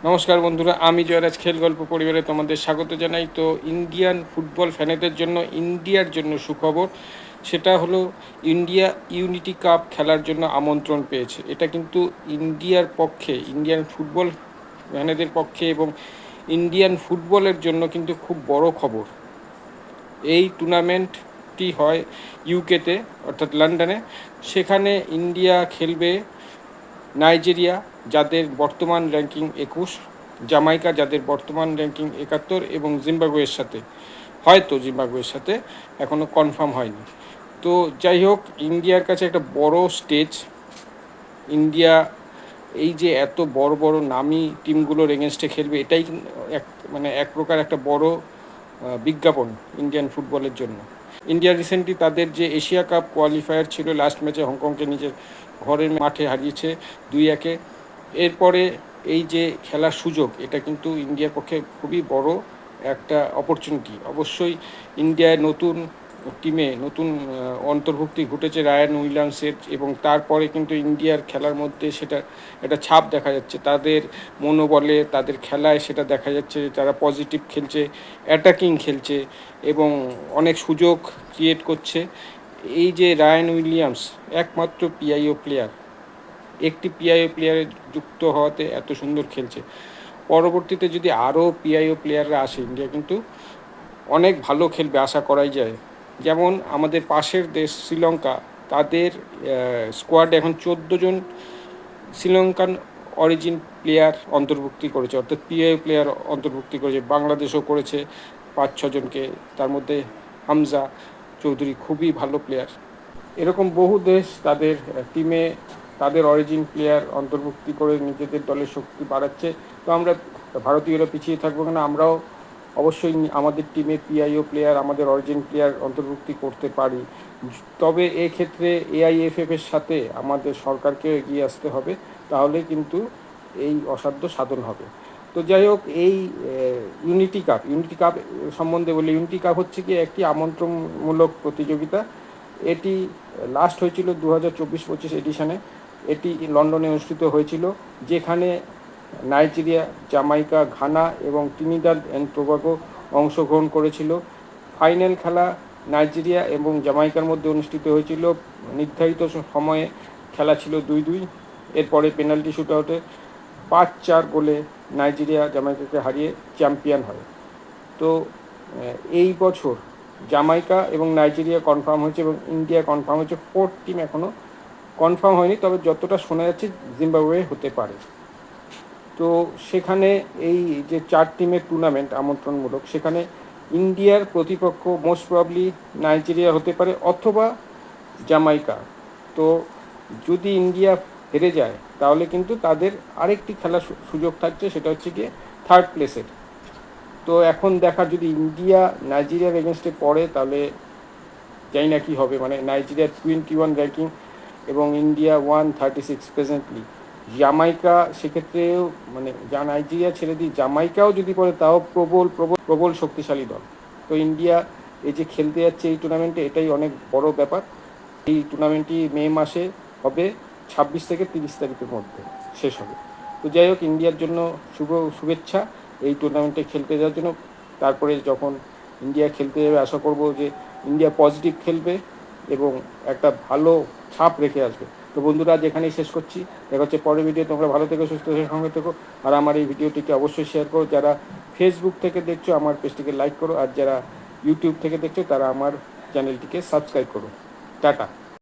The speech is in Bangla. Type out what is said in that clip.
নমস্কার বন্ধুরা, আমি জয়রাজ খেল গল্প পরিবারে তোমাদের স্বাগত জানাই। তো ইন্ডিয়ান ফুটবল ফ্যানেদের জন্য, ইন্ডিয়ার জন্য সুখবর, সেটা হলো ইন্ডিয়া ইউনিটি কাপ খেলার জন্য আমন্ত্রণ পেয়েছে। এটা কিন্তু ইন্ডিয়ার পক্ষে, ইন্ডিয়ান ফুটবল ফ্যানেদের পক্ষে এবং ইন্ডিয়ান ফুটবলের জন্য কিন্তু খুব বড় খবর। এই টুর্নামেন্টটি হয় ইউকেতে, অর্থাৎ লন্ডনে। সেখানে ইন্ডিয়া খেলবে নাইজেরিয়া, যাদের বর্তমান র্যাঙ্কিং 21, জামাইকা, যাদের বর্তমান র্যাঙ্কিং 71, এবং জিম্বাবুয়ের সাথে, হয়তো জিম্বাবুয়ের সাথে, এখনও কনফার্ম হয়নি। তো যাই হোক, ইন্ডিয়ার কাছে একটা বড় স্টেজ। ইন্ডিয়া এই যে এত বড় বড় নামি টিমগুলোর এগেনস্টে খেলবে, এটাই এক প্রকার একটা বড় বিজ্ঞাপন ইন্ডিয়ান ফুটবলের জন্য। ইন্ডিয়া রিসেন্টলি তাদের যে এশিয়া কাপ কোয়ালিফায়ার ছিল, লাস্ট ম্যাচে হংকংকে নিজের ঘরের মাঠে হারিয়েছে 2-1। এরপরে এই যে খেলার সুযোগ, এটা কিন্তু ইন্ডিয়ার পক্ষে খুবই বড় একটা অপরচুনিটি। অবশ্যই ইন্ডিয়ায় নতুন টিমে নতুন অন্তর্ভুক্তি ঘটেছে রায়ান উইলিয়ামসের, এবং তারপরে কিন্তু ইন্ডিয়ার খেলার মধ্যে সেটা একটা ছাপ দেখা যাচ্ছে। তাদের মনোবলে, তাদের খেলায় সেটা দেখা যাচ্ছে। তারা পজিটিভ খেলছে, অ্যাটাকিং খেলছে এবং অনেক সুযোগ ক্রিয়েট করছে। এই যে রায়ান উইলিয়ামস একমাত্র পিআইও প্লেয়ার, একটি পিআইও প্লেয়ারে যুক্ত হওয়াতে এত সুন্দর খেলছে। পরবর্তীতে যদি আরও পিআইও প্লেয়াররা আসে, ইন্ডিয়া কিন্তু অনেক ভালো খেলবে, আশা করাই যায়। যেমন আমাদের পাশের দেশ শ্রীলঙ্কা, তাদের স্কোয়াডে এখন 14 জন শ্রীলঙ্কান অরিজিন প্লেয়ার অন্তর্ভুক্তি করেছে, অর্থাৎ পিআই প্লেয়ার অন্তর্ভুক্তি করেছে। বাংলাদেশও করেছে 5-6 জনকে, তার মধ্যে হামজা চৌধুরী খুবই ভালো প্লেয়ার। এরকম বহু দেশ তাদের টিমে তাদের অরিজিন প্লেয়ার অন্তর্ভুক্তি করে নিজেদের দলের শক্তি বাড়াচ্ছে। তো আমরা ভারতীয়রা পিছিয়ে থাকবো কেন? আমরাও অবশ্যই আমাদের টিমে পিআইও প্লেয়ার, আমাদের অরিজিন প্লেয়ার অন্তর্ভুক্তি করতে পারি। তবে এক্ষেত্রে এআইএফএফের সাথে আমাদের সরকারকেও এগিয়ে আসতে হবে, তাহলে কিন্তু এই অসাধ্য সাধন হবে। তো যাই হোক, এই ইউনিটি কাপ সম্বন্ধে বলি। ইউনিটি কাপ হচ্ছে কি একটি আমন্ত্রণমূলক প্রতিযোগিতা। এটি লাস্ট হয়েছিল 2024-25 এডিশনে। এটি লন্ডনে অনুষ্ঠিত হয়েছিল, যেখানে নাইজেরিয়া, জামাইকা, ঘানা এবং ত্রিনিদাদ অ্যান্ড টোবাগো অংশগ্রহণ করেছিল। ফাইনাল খেলা নাইজেরিয়া এবং জামাইকার মধ্যে অনুষ্ঠিত হয়েছিল। নির্ধারিত সময়ে খেলা ছিল 2-2। এরপরে পেনাল্টি শুটআউটে 5-4 গোলে নাইজেরিয়া জামাইকাকে হারিয়ে চ্যাম্পিয়ন হয়। তো এই বছর জামাইকা এবং নাইজেরিয়া কনফার্ম হয়েছে এবং ইন্ডিয়া কনফার্ম হয়েছে। 4th টিম এখনও কনফার্ম হয়নি, তবে যতটা শোনা যাচ্ছে জিম্বাবুয়ে হতে পারে। তো সেখানে এই যে 4 টিমের টুর্নামেন্ট আমন্ত্রণমূলক, সেখানে ইন্ডিয়ার প্রতিপক্ষ মোস্ট প্রবাবলি নাইজেরিয়া হতে পারে অথবা জামাইকা। তো যদি ইন্ডিয়া হেরে যায়, তাহলে কিন্তু তাদের আরেকটি খেলার সুযোগ থাকছে, সেটা হচ্ছে গিয়ে 3rd প্লেসের। তো এখন দেখা, যদি ইন্ডিয়া নাইজেরিয়ার এগেনস্টে পড়ে, তাহলে জানি না কী হবে। মানে নাইজেরিয়ার 21 র্যাঙ্কিং এবং ইন্ডিয়া 136 প্রেজেন্টলি। জামাইকা সেক্ষেত্রেও, মানে যা নাইজেরিয়া ছেড়ে দিই, জামাইকাও যদি পড়ে, তাও প্রবল প্রবল প্রবল শক্তিশালী দল। তো ইন্ডিয়া এই যে খেলতে যাচ্ছে এই টুর্নামেন্টে, এটাই অনেক বড় ব্যাপার। এই টুর্নামেন্টটি মে মাসে হবে, 26 থেকে 30 তারিখের মধ্যে শেষ হবে। তো যাই হোক, ইন্ডিয়ার জন্য শুভেচ্ছা এই টুর্নামেন্টে খেলতে যাওয়ার জন্য। তারপরে যখন ইন্ডিয়া খেলতে যাবে, আশা করব যে ইন্ডিয়া পজিটিভ খেলবে এবং একটা ভালো ছাপ রেখে আসবে। তো বন্ধুরা, আজ এখানেই শেষ করছি। দেখা হচ্ছে পরের ভিডিও। তোমরা ভালো থেকো, সুস্থ থেকো, সঙ্গে থেকো। আর আমার এই ভিডিওটিকে অবশ্যই শেয়ার করো। যারা ফেসবুক থেকে দেখছো, আমার পেজটিকে লাইক করো। আর যারা ইউটিউব থেকে দেখছো, তারা আমার চ্যানেলটিকে সাবস্ক্রাইব করো। টাটা।